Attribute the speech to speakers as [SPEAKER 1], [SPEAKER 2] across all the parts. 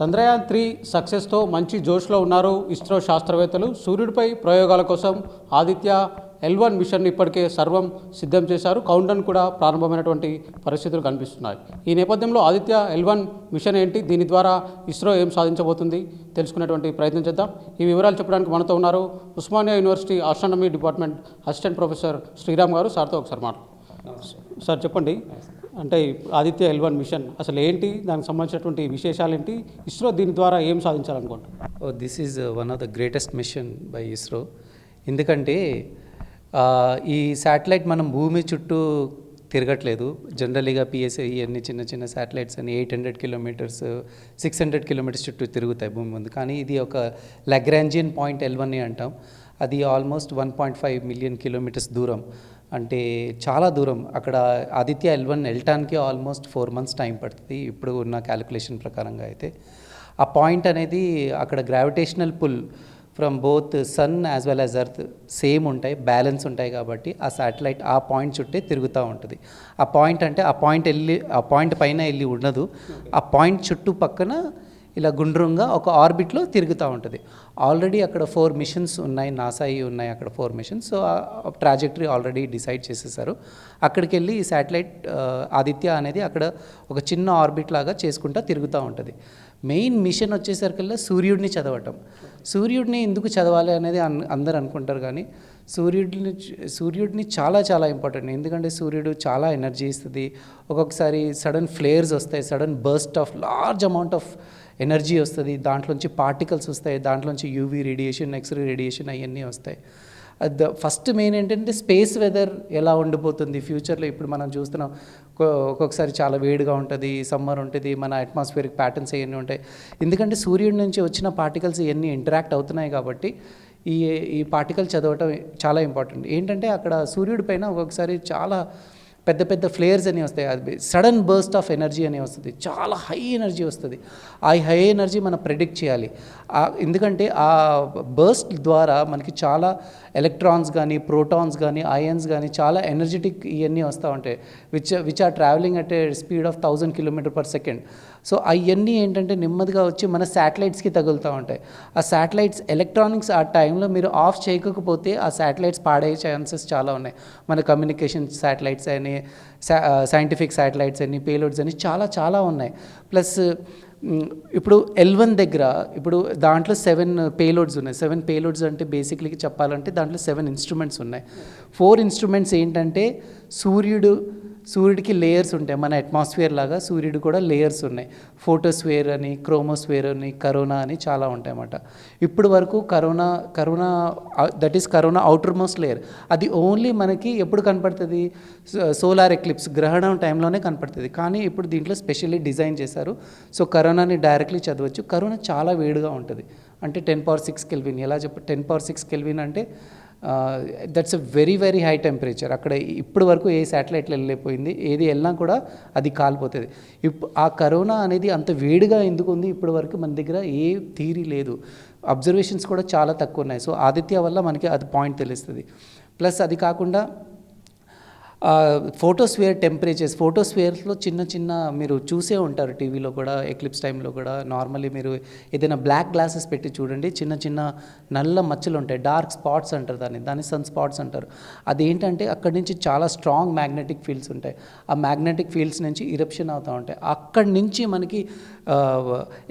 [SPEAKER 1] చంద్రయాన్-3 సక్సెస్తో మంచి జోష్లో ఉన్నారు ఇస్రో శాస్త్రవేత్తలు. సూర్యుడిపై ప్రయోగాల కోసం ఆదిత్య L1 మిషన్ ఇప్పటికే సర్వం సిద్ధం చేశారు. కౌంట్డౌన్ కూడా ప్రారంభమైనటువంటి పరిస్థితులు కనిపిస్తున్నాయి. ఈ నేపథ్యంలో ఆదిత్య L1 మిషన్ ఏంటి, దీని ద్వారా ఇస్రో ఏం సాధించబోతుంది తెలుసుకునేటువంటి ప్రయత్నం చేద్దాం. ఈ వివరాలు చెప్పడానికి మనతో ఉన్నారు Osmania university astronomy department assistant professor Sriram గారు. సార్తో ఒకసారి సార్ చెప్పండి, అంటే ఆదిత్య L1 మిషన్ అసలు ఏంటి, దానికి సంబంధించినటువంటి విశేషాలు ఏంటి, ఇస్రో దీని ద్వారా ఏం సాధించాలనుకుంటున్నారు?
[SPEAKER 2] This is one of the greatest mission by ISRO. ఎందుకంటే ఈ శాటిలైట్ మనం భూమి చుట్టూ తిరగట్లేదు. జనరల్గా పిఎస్ఐ అన్ని చిన్న చిన్న శాటిలైట్స్ అని 800 కిలోమీటర్స్ 600 కిలోమీటర్స్ చుట్టూ తిరుగుతాయి భూమి ముందు. కానీ ఇది ఒక లాగ్రాంజియన్ పాయింట్ L1 అంటాం. అది ఆల్మోస్ట్ 1.5 మిలియన్ కిలోమీటర్స్ దూరం, అంటే చాలా దూరం. అక్కడ ఆదిత్య L1 వెళ్ళటానికి ఆల్మోస్ట్ 4 months టైం పడుతుంది ఇప్పుడు ఉన్న క్యాలిక్యులేషన్ ప్రకారంగా. అయితే ఆ పాయింట్ అనేది అక్కడ gravitational pull from both sun as well as earth same ఉంటాయి, బ్యాలెన్స్ ఉంటాయి. కాబట్టి ఆ శాటిలైట్ ఆ పాయింట్ చుట్టే తిరుగుతూ ఉంటుంది. ఆ పాయింట్ అంటే ఆ పాయింట్ పైన వెళ్ళి ఉండదు, ఆ పాయింట్ చుట్టూ పక్కన ఇలా గుండ్రంగా ఒక ఆర్బిట్లో తిరుగుతూ ఉంటుంది. ఆల్రెడీ అక్కడ 4 మిషన్స్ ఉన్నాయి, నాసాయి ఉన్నాయి అక్కడ 4 మిషన్స్. సో ఆ ట్రాజెక్టరీ ఆల్రెడీ డిసైడ్ చేసేసారు. అక్కడికి వెళ్ళి ఈ శాటిలైట్ ఆదిత్య అనేది అక్కడ ఒక చిన్న ఆర్బిట్ లాగా చేసుకుంటూ తిరుగుతూ ఉంటుంది. మెయిన్ మిషన్ వచ్చేసరికల్లా సూర్యుడిని చదవటం. సూర్యుడిని ఎందుకు చదవాలి అనేది అందరు అనుకుంటారు, కానీ సూర్యుడిని చాలా చాలా ఇంపార్టెంట్. ఎందుకంటే సూర్యుడు చాలా ఎనర్జీ ఇస్తుంది. ఒక్కొక్కసారి సడన్ ఫ్లేర్స్ వస్తాయి, sudden burst of large amount of energy వస్తుంది. దాంట్లోంచి పార్టికల్స్ వస్తాయి, దాంట్లోంచి యూవీ రేడియేషన్, ఎక్స్రే రేడియేషన్ అవన్నీ వస్తాయి. ఫస్ట్ మెయిన్ ఏంటంటే స్పేస్ వెదర్ ఎలా ఉండిపోతుంది ఫ్యూచర్లో. ఇప్పుడు మనం చూస్తున్నాం, ఒక్కొక్కసారి చాలా వేడిగా ఉంటుంది, సమ్మర్ ఉంటుంది, మన అట్మాస్ఫియరిక్ ప్యాటర్న్స్ ఇవన్నీ ఉంటాయి. ఎందుకంటే సూర్యుడి నుంచి వచ్చిన పార్టికల్స్ ఇవన్నీ ఇంటరాక్ట్ అవుతున్నాయి. కాబట్టి ఈ పార్టికల్ చదవటం చాలా ఇంపార్టెంట్. ఏంటంటే అక్కడ సూర్యుడి పైన ఒక్కొక్కసారి చాలా పెద్ద పెద్ద ఫ్లేయర్స్ అని వస్తాయి. అది సడన్ బర్స్ట్ ఆఫ్ ఎనర్జీ అని వస్తుంది, చాలా హై ఎనర్జీ వస్తుంది. ఆ హై ఎనర్జీ మనం ప్రెడిక్ట్ చేయాలి. ఎందుకంటే ఆ బర్స్ట్ ద్వారా మనకి చాలా ఎలక్ట్రాన్స్ కానీ, ప్రోటాన్స్ కానీ, అయన్స్ కానీ చాలా ఎనర్జెటిక్ ఇవన్నీ వస్తూ ఉంటాయి, which are travelling at a speed of 1000 km/s. So అవన్నీ ఏంటంటే నెమ్మదిగా వచ్చి మన శాటిలైట్స్కి తగులుతూ ఉంటాయి. ఆ శాటిలైట్స్ ఎలక్ట్రానిక్స్ ఆ టైంలో మీరు ఆఫ్ చేయకపోతే ఆ శాటిలైట్స్ పాడయ్యే ఛాన్సెస్ చాలా ఉన్నాయి. మన కమ్యూనికేషన్ శాటిలైట్స్ అని, సైంటిఫిక్ శాటిలైట్స్ అని, పేలోడ్స్ అని చాలా చాలా ఉన్నాయి. ప్లస్ ఇప్పుడు L1 దగ్గర ఇప్పుడు దాంట్లో 7 పేలోడ్స్ ఉన్నాయి. 7 పేలోడ్స్ అంటే బేసిక్లీ చెప్పాలంటే దాంట్లో 7 ఇన్స్ట్రుమెంట్స్ ఉన్నాయి. 4 ఇన్స్ట్రుమెంట్స్ ఏంటంటే సూర్యుడికి లేయర్స్ ఉంటాయి, మన అట్మాస్ఫియర్ లాగా సూర్యుడు కూడా లేయర్స్ ఉన్నాయి. ఫోటోస్ఫియర్ అని, క్రోమోస్ఫియర్ అని, కరోనా అని చాలా ఉంటాయి అన్నమాట. ఇప్పుడు వరకు corona that is corona outer most layer. అది ఓన్లీ మనకి ఎప్పుడు కనపడుతుంది, సోలార్ ఎక్లిప్స్ గ్రహణం టైంలోనే కనపడుతుంది. కానీ ఇప్పుడు దీంట్లో స్పెషల్లీ డిజైన్ చేశారు. సో కరోనాని డైరెక్ట్లీ చదవచ్చు. కరోనా చాలా వేడిగా ఉంటుంది, అంటే 10⁶ కెల్విన్. ఎలా 10⁶ కెల్విన్ అంటే that's a very very high temperature. అక్కడ ఇప్పటి వరకు ఏ శాటిలైట్లు వెళ్ళిపోయింది, ఏది వెళ్ళినా కూడా అది కాలిపోతుంది. ఆ కరోనా అనేది అంత వేడిగా ఎందుకు ఉంది ఇప్పటి వరకు మన దగ్గర ఏ థియరీ లేదు, అబ్జర్వేషన్స్ కూడా చాలా తక్కువ ఉన్నాయి. సో ఆదిత్య వల్ల మనకి అది పాయింట్ తెలుస్తుంది. ప్లస్ అది కాకుండా ఫోటోస్ఫియర్ టెంపరేచర్స్, ఫోటోస్ఫియర్స్లో చిన్న చిన్న మీరు చూసే ఉంటారు టీవీలో కూడా, ఎక్లిప్స్ టైంలో కూడా. నార్మల్లీ మీరు ఏదైనా బ్లాక్ గ్లాసెస్ పెట్టి చూడండి, చిన్న చిన్న నల్ల మచ్చలు ఉంటాయి, డార్క్ స్పాట్స్ అంటారు దాన్ని సన్ స్పాట్స్ అంటారు. అదేంటంటే అక్కడి నుంచి చాలా స్ట్రాంగ్ మ్యాగ్నెటిక్ ఫీల్డ్స్ ఉంటాయి. ఆ మ్యాగ్నెటిక్ ఫీల్డ్స్ నుంచి ఇరప్షన్ అవుతూ ఉంటాయి. అక్కడి నుంచి మనకి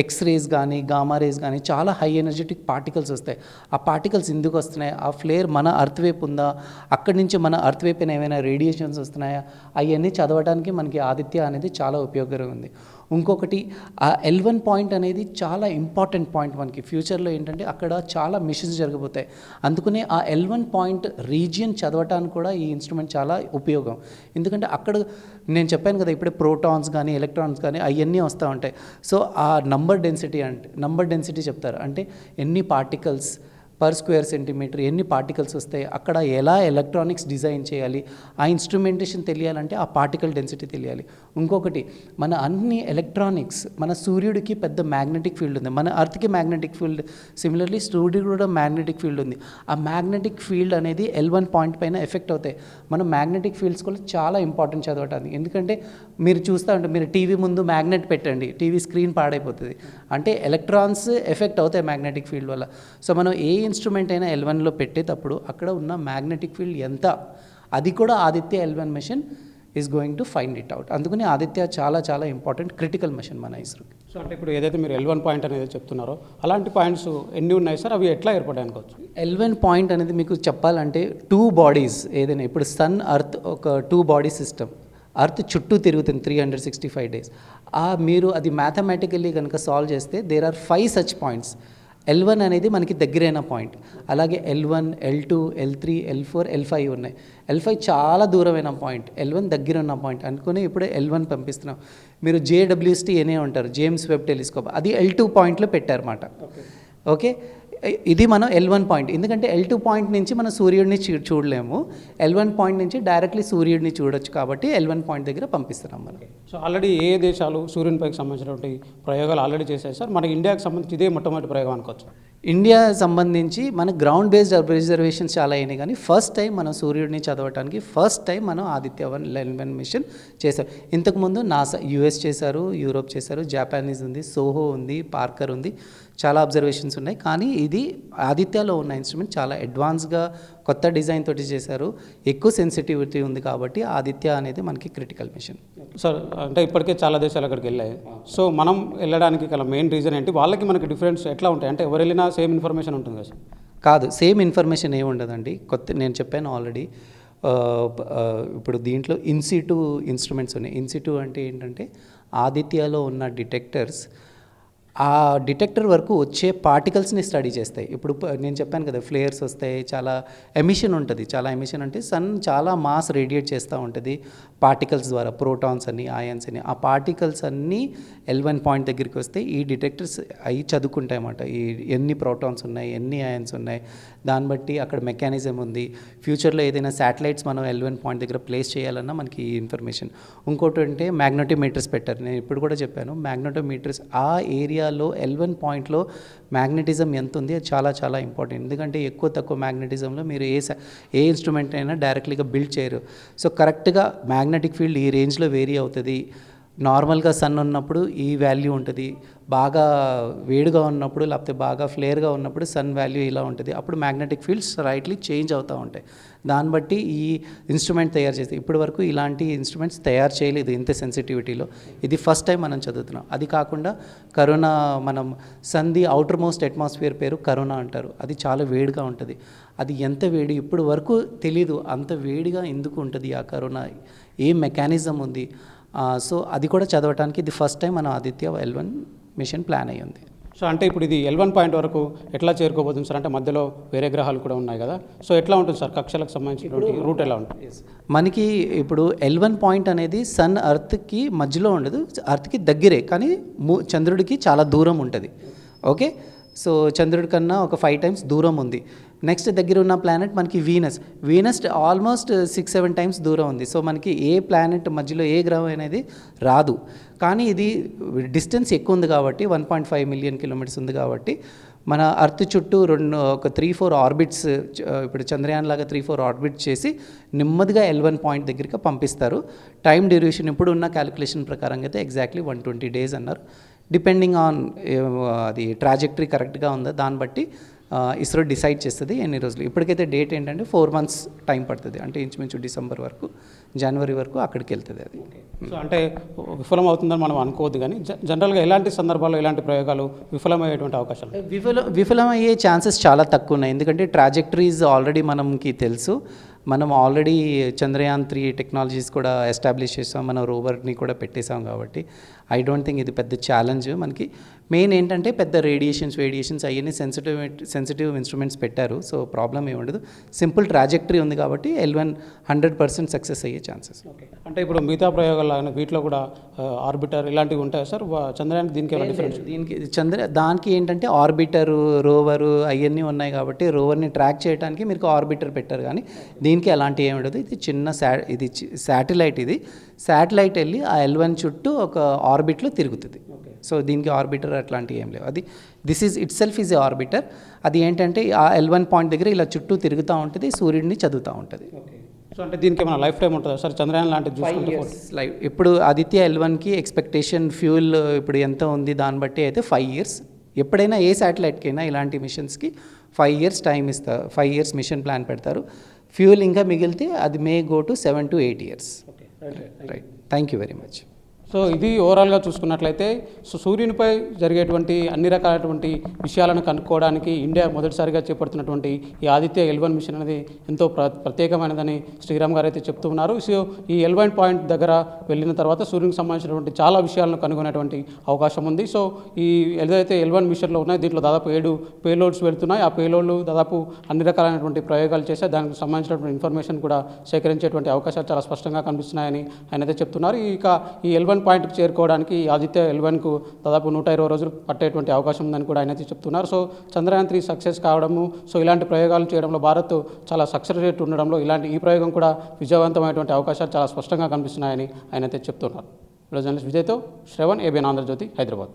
[SPEAKER 2] ఎక్స్రేస్ కానీ, గామా రేస్ కానీ చాలా హై ఎనర్జెటిక్ పార్టికల్స్ వస్తాయి. ఆ పార్టికల్స్ ఎందుకు వస్తున్నాయి, ఆ ఫ్లేర్ మన అర్త్ వైపు ఉందా, అక్కడి నుంచి మన అర్త్ వైపు ఏమైనా రేడియేషన్స్ వస్తున్నాయా, అవన్నీ చదవడానికి మనకి ఆదిత్య అనేది చాలా ఉపయోగకరంగా ఉంది. ఇంకొకటి ఆ L1 పాయింట్ అనేది చాలా ఇంపార్టెంట్ పాయింట్ మనకి ఫ్యూచర్లో. ఏంటంటే అక్కడ చాలా మిషన్స్ జరగబోతాయి. అందుకనే ఆ L1 పాయింట్ రీజియన్ చదవటానికి కూడా ఈ ఇన్స్ట్రుమెంట్ చాలా ఉపయోగం. ఎందుకంటే అక్కడ నేను చెప్పాను కదా ఇప్పుడే ప్రోటాన్స్ కానీ, ఎలక్ట్రాన్స్ కానీ అవన్నీ వస్తూ ఉంటాయి. సో ఆ నంబర్ డెన్సిటీ చెప్తారు, అంటే ఎన్ని పార్టికల్స్ పర్ స్క్వేర్ సెంటీమీటర్ ఎన్ని పార్టికల్స్ వస్తాయి, అక్కడ ఎలా ఎలక్ట్రానిక్స్ డిజైన్ చేయాలి, ఆ ఇన్స్ట్రుమెంటేషన్ తెలియాలంటే ఆ పార్టికల్ డెన్సిటీ తెలియాలి. ఇంకొకటి, మన అన్ని ఎలక్ట్రానిక్స్, మన సూర్యుడికి పెద్ద మ్యాగ్నెటిక్ ఫీల్డ్ ఉంది, మన అర్త్కి మ్యాగ్నెటిక్ ఫీల్డ్, సిమిలర్లీ సూర్యుడికి కూడా మ్యాగ్నెటిక్ ఫీల్డ్ ఉంది. ఆ మ్యాగ్నెటిక్ ఫీల్డ్ అనేది L1 పాయింట్ పైన ఎఫెక్ట్ అవుతాయి. మనం మ్యాగ్నెటిక్ ఫీల్డ్స్ కూడా చాలా ఇంపార్టెంట్ చదవటానికి. ఎందుకంటే మీరు చూస్తూ ఉంటే, మీరు టీవీ ముందు మ్యాగ్నెట్ పెట్టండి, టీవీ స్క్రీన్ పాడైపోతుంది. అంటే ఎలక్ట్రాన్స్ ఎఫెక్ట్ అవుతాయి మ్యాగ్నెటిక్ ఫీల్డ్ వల్ల. సో మనం ఏ ఇన్స్ట్రుమెంట్ అయినా L1లో పెట్టేటప్పుడు అక్కడ ఉన్న మ్యాగ్నెటిక్ ఫీల్డ్ ఎంత, అది కూడా Aditya L1 mission is going to find it out. అందుకని ఆదిత్య చాలా చాలా ఇంపార్టెంట్ క్రిటికల్ మిషన్ మన ఇస్రోకి.
[SPEAKER 1] సో అంటే ఇప్పుడు ఏదైతే మీరు L1 పాయింట్ అనేది చెప్తున్నారో అలాంటి పాయింట్స్ ఎన్ని ఉన్నాయి సార్, అవి ఎట్లా ఏర్పడాయి అనుకోవచ్చు?
[SPEAKER 2] L1 పాయింట్ అనేది మీకు చెప్పాలంటే 2 బాడీస్, ఏదైనా ఇప్పుడు సన్ అర్త్ ఒక 2 బాడీ సిస్టమ్, అర్త్ చుట్టూ తిరుగుతుంది 365 days. మీరు అది మ్యాథమెటికల్లీ కనుక సాల్వ్ చేస్తే there are 5 such points. L1 అనేది మనకి దగ్గరైన పాయింట్, అలాగే L1, L2, L3, L4, L5 ఉన్నాయి. L5 చాలా దూరమైన పాయింట్, L1 దగ్గర ఉన్న పాయింట్ అనుకుని ఇప్పుడే L1 పంపిస్తున్నాం. మీరు JWST అనే ఉంటారు, జేమ్స్ వెబ్ టెలిస్కోప్, అది L2 పాయింట్లో పెట్టారన్నమాట. ఓకే, ఇది మనం L1 పాయింట్. ఎందుకంటే L2 పాయింట్ నుంచి మనం సూర్యుడిని చూడలేము, L1 పాయింట్ నుంచి డైరెక్ట్లీ సూర్యుడిని చూడొచ్చు, కాబట్టి L1 పాయింట్ దగ్గర పంపిస్తున్నాం మనం.
[SPEAKER 1] సో ఆల్రెడీ ఏ దేశాలు సూర్యునిపైకి సంబంధించినటువంటి ప్రయోగాలు ఆల్రెడీ చేశాయి సార్? మన ఇండియాకి సంబంధించి ఇదే మొట్టమొదటి ప్రయోగం అనుకోవచ్చు.
[SPEAKER 2] ఇండియా సంబంధించి మన గ్రౌండ్ బేస్డ్ అబ్జర్వేషన్స్ చాలా అయినాయి, కానీ ఫస్ట్ టైం మనం సూర్యుడిని చదవటానికి ఫస్ట్ టైం మనం ఆదిత్య L1 మిషన్ చేశాం. ఇంతకుముందు నాసా, US చేశారు, యూరోప్ చేశారు, జాపానీస్ ఉంది, సోహో ఉంది, పార్కర్ ఉంది, చాలా అబ్జర్వేషన్స్ ఉన్నాయి. కానీ ఇది ఆదిత్యలో ఉన్న ఇన్స్ట్రుమెంట్ చాలా అడ్వాన్స్గా కొత్త డిజైన్ తోటి చేశారు, ఎక్కువ సెన్సిటివిటీ ఉంది, కాబట్టి ఆదిత్య అనేది మనకి క్రిటికల్ మిషన్.
[SPEAKER 1] సార్ అంటే ఇప్పటికే చాలా దేశాలు అక్కడికి వెళ్ళాయి. సో మనం వెళ్ళడానికి గల మెయిన్ రీజన్ ఏంటి? వాళ్ళకి మనకి డిఫరెన్స్ ఎట్లా ఉంటాయి? అంటే ఎవరు వెళ్ళినా సేమ్ ఇన్ఫర్మేషన్ ఉంటుంది కదా సార్?
[SPEAKER 2] కాదు, సేమ్ ఇన్ఫర్మేషన్ ఏమి ఉండదండి. నేను చెప్పాను ఆల్రెడీ. ఇప్పుడు దీంట్లో ఇన్సిటు ఇన్స్ట్రుమెంట్స్ ఉన్నాయి. ఇన్సిటు అంటే ఏంటంటే ఆదిత్యలో ఉన్న డిటెక్టర్స్ ఆ డిటెక్టర్ వరకు వచ్చే పార్టికల్స్ని స్టడీ చేస్తాయి. ఇప్పుడు నేను చెప్పాను కదా, ఫ్లేయర్స్ వస్తాయి, చాలా ఎమిషన్ ఉంటుంది. చాలా ఎమిషన్ అంటే సన్ చాలా మాస్ రేడియేట్ చేస్తూ ఉంటుంది పార్టికల్స్ ద్వారా, ప్రోటాన్స్ అని, ఆయన్స్ అని. ఆ పార్టికల్స్ అన్నీ L1 పాయింట్ దగ్గరికి వస్తే ఈ డిటెక్టర్స్ అవి చదువుకుంటాయి అన్నమాట. ఈ ఎన్ని ప్రోటాన్స్ ఉన్నాయి, ఎన్ని ఆయన్స్ ఉన్నాయి, దాన్ని బట్టి అక్కడ మెకానిజం ఉంది. ఫ్యూచర్లో ఏదైనా శాటిలైట్స్ మనం L1 పాయింట్ దగ్గర ప్లేస్ చేయాలన్నా మనకి ఈ ఇన్ఫర్మేషన్. ఇంకోటి అంటే మ్యాగ్నెటోమీటర్స్ పెట్టారు. నేను ఇప్పుడు కూడా చెప్పాను, మ్యాగ్నెటోమీటర్స్ ఆ ఏరియాలో L1 పాయింట్లో మ్యాగ్నెటిజం ఎంత ఉంది అది చాలా చాలా ఇంపార్టెంట్. ఎందుకంటే ఎక్కువ తక్కువ మ్యాగ్నెటిజంలో మీరు ఏ ఇన్స్ట్రుమెంట్ అయినా డైరెక్ట్లీగా బిల్డ్ చేయరు. సో కరెక్ట్గా మ్యాగ్నెటిక్ ఫీల్డ్ ఈ రేంజ్లో వేరీ అవుతుంది. నార్మల్గా సన్ ఉన్నప్పుడు ఈ వాల్యూ ఉంటుంది, బాగా వేడిగా ఉన్నప్పుడు లేకపోతే బాగా ఫ్లేర్గా ఉన్నప్పుడు సన్ వాల్యూ ఇలా ఉంటుంది. అప్పుడు మ్యాగ్నెటిక్ ఫీల్డ్స్ రైట్లీ చేంజ్ అవుతూ ఉంటాయి. దాన్ని బట్టి ఈ ఇన్స్ట్రుమెంట్ తయారు చేస్తే, ఇప్పటి వరకు ఇలాంటి ఇన్స్ట్రుమెంట్స్ తయారు చేయలేదు ఇంత సెన్సిటివిటీలో. ఇది ఫస్ట్ టైం మనం చదువుతున్నాం. అది కాకుండా కరోనా, మనం సన్ది అవుటర్ మోస్ట్ అట్మాస్ఫియర్ పేరు కరోనా అంటారు. అది చాలా వేడిగా ఉంటుంది. అది ఎంత వేడి ఇప్పటి వరకు తెలీదు, అంత వేడిగా ఎందుకు ఉంటుంది ఆ కరోనా, ఏ మెకానిజం ఉంది. సో అది కూడా చదవడానికి ఇది ఫస్ట్ టైం మన ఆదిత్య L1 మిషన్ ప్లాన్ అయ్యి ఉంది.
[SPEAKER 1] సో అంటే ఇప్పుడు ఇది L1 పాయింట్ వరకు ఎట్లా చేరుకోబోతుంది సార్? అంటే మధ్యలో వేరే గ్రహాలు కూడా ఉన్నాయి కదా, సో ఎట్లా ఉంటుంది సార్? కక్షలకు సంబంధించిన రూట్ ఎలా ఉంటుంది?
[SPEAKER 2] మనకి ఇప్పుడు L1 పాయింట్ అనేది సన్ అర్త్కి మధ్యలో ఉండదు, అర్త్కి దగ్గరే, కానీ చంద్రుడికి చాలా దూరం ఉంటుంది. ఓకే, సో చంద్రుడి కన్నా ఒక 5 times దూరం ఉంది. నెక్స్ట్ దగ్గర ఉన్న ప్లానెట్ మనకి వీనస్ ఆల్మోస్ట్ 6-7 times దూరం ఉంది. సో మనకి ఏ ప్లానెట్ మధ్యలో ఏ గ్రహం అనేది రాదు. కానీ ఇది డిస్టెన్స్ ఎక్కువ ఉంది కాబట్టి 1.5 million kilometers ఉంది కాబట్టి మన అర్త్ చుట్టూ ఒక 3-4 ఆర్బిట్స్, ఇప్పుడు చంద్రయాన్ లాగా 3-4 ఆర్బిట్స్ చేసి నెమ్మదిగా L1 పాయింట్ దగ్గరికి పంపిస్తారు. టైం డ్యూరేషన్ ఇప్పుడు ఉన్న క్యాలిక్యులేషన్ ప్రకారంగా అయితే ఎగ్జాక్ట్లీ 120 days అన్నారు. డిపెండింగ్ ఆన్ అది ట్రాజెక్టరీ కరెక్ట్గా ఉందా దాన్ని బట్టి ఇస్రో డిసైడ్ చేస్తుంది ఎన్ని రోజులు. ఇప్పటికైతే డేట్ ఏంటంటే 4 months టైం పడుతుంది. అంటే ఇంచుమించు డిసెంబర్ వరకు, జనవరి వరకు అక్కడికి వెళ్తుంది అది.
[SPEAKER 1] సో అంటే విఫలం అవుతుందని మనం అనుకోవద్దు, కానీ జనరల్గా ఎలాంటి సందర్భాల్లో ఇలాంటి ప్రయోగాలు విఫలమయ్యేటువంటి అవకాశాలు?
[SPEAKER 2] విఫలమయ్యే ఛాన్సెస్ చాలా తక్కువ ఉన్నాయి. ఎందుకంటే ట్రాజెక్టరీస్ ఆల్రెడీ మనకి తెలుసు. మనం ఆల్రెడీ చంద్రయాన్ 3 టెక్నాలజీస్ కూడా ఎస్టాబ్లిష్ చేసాం, మనం రోవర్ని కూడా పెట్టేసాం. కాబట్టి ఐ డోంట్ థింక్ ఇది పెద్ద ఛాలెంజ్. మనకి మెయిన్ ఏంటంటే పెద్ద రేడియేషన్స్ అవన్నీ సెన్సిటివ్ ఇన్స్ట్రుమెంట్స్ పెట్టారు. సో ప్రాబ్లం ఏమి ఉండదు. సింపుల్ ట్రాజెక్టరీ ఉంది కాబట్టి L1 100% సక్సెస్ అయ్యే ఛాన్సెస్.
[SPEAKER 1] అంటే ఇప్పుడు మిగతా ప్రయోగాలు లాగానే వీటిలో కూడా ఆర్బిటర్ ఇలాంటివి ఉంటాయి సార్. చంద్రయాన్ దీనికి ఏమైనా డిఫరెన్స్?
[SPEAKER 2] దానికి ఏంటంటే ఆర్బిటరు, రోవరు అవన్నీ ఉన్నాయి కాబట్టి రోవర్ని ట్రాక్ చేయడానికి మీరు ఆర్బిటర్ పెట్టారు, కానీ దీనికి అలాంటి ఏమి ఉండదు. ఇది చిన్న శాటిలైట్. ఇది శాటిలైట్ వెళ్ళి ఆ L1 చుట్టూ ఒక ఆర్బిట్లో తిరుగుతుంది. సో దీనికి ఆర్బిటర్ అట్లాంటివి ఏం లేవు. అది this is itself is a orbiter. అది ఏంటంటే ఆ L1 పాయింట్ దగ్గర ఇలా చుట్టూ తిరుగుతూ ఉంటుంది, సూర్యుడిని చదువుతూ ఉంటుంది.
[SPEAKER 1] సో అంటే దీనికి ఏమైనా లైఫ్ టైం ఉంటుందా సార్? చంద్రయాన్ లాంటిది చూసుకుంటే
[SPEAKER 2] లైఫ్ ఇప్పుడు ఆదిత్య L1కి ఎక్స్పెక్టేషన్ ఫ్యూల్ ఇప్పుడు ఎంత ఉంది దాన్ని బట్టి అయితే 5 years. ఎప్పుడైనా ఏ శాటిలైట్కైనా ఇలాంటి మిషన్స్కి 5 years టైం ఇస్తారు. 5 years మిషన్ ప్లాన్ పెడతారు. ఫ్యూల్ ఇంకా మిగిలితే అది may go to 7 to 8 years. Right. Thank you very much.
[SPEAKER 1] So ఇది ఓవరాల్గా చూసుకున్నట్లయితే సూర్యునిపై జరిగేటువంటి అన్ని రకాలైనటువంటి విషయాలను కనుక్కోవడానికి ఇండియా మొదటిసారిగా చేపడుతున్నటువంటి ఈ ఆదిత్య L1 మిషన్ అనేది ఎంతో ప్రత్యేకమైనదని శ్రీరామ్ గారు అయితే చెప్తూ ఉన్నారు. సో ఈ L1 పాయింట్ దగ్గర వెళ్ళిన తర్వాత సూర్యునికి సంబంధించినటువంటి చాలా విషయాలను కనుగొనేటువంటి అవకాశం ఉంది. సో ఈ ఏదైతే L1 మిషన్లో ఉన్నాయో దీంట్లో దాదాపు 7 పేలోడ్స్ వెళ్తున్నాయి. ఆ పేలోడ్లు దాదాపు అన్ని రకాలైనటువంటి ప్రయోగాలు చేస్తే దానికి సంబంధించినటువంటి ఇన్ఫర్మేషన్ కూడా సేకరించేటువంటి అవకాశాలు చాలా స్పష్టంగా కనిపిస్తున్నాయని ఆయన అయితే చెప్తున్నారు. ఇక ఈ L1 పాయింట్కి చేరుకోవడానికి ఆదిత్య L1కు దాదాపు 120 రోజులు పట్టేటువంటి అవకాశం ఉందని కూడా ఆయన అయితే చెప్తున్నారు. సో చంద్రయాన్ 3 సక్సెస్ కావడము, సో ఇలాంటి ప్రయోగాలు చేయడంలో భారత్ చాలా సక్సెస్ రేట్ ఉండడంలో ఈ ప్రయోగం కూడా విజయవంతమైనటువంటి అవకాశాలు చాలా స్పష్టంగా కనిపిస్తున్నాయని ఆయన అయితే చెప్తున్నారు. జర్నలిస్ట్ విజయ్తో శ్రవణ్, ABN ఆంధ్రజ్యోతి, హైదరాబాద్.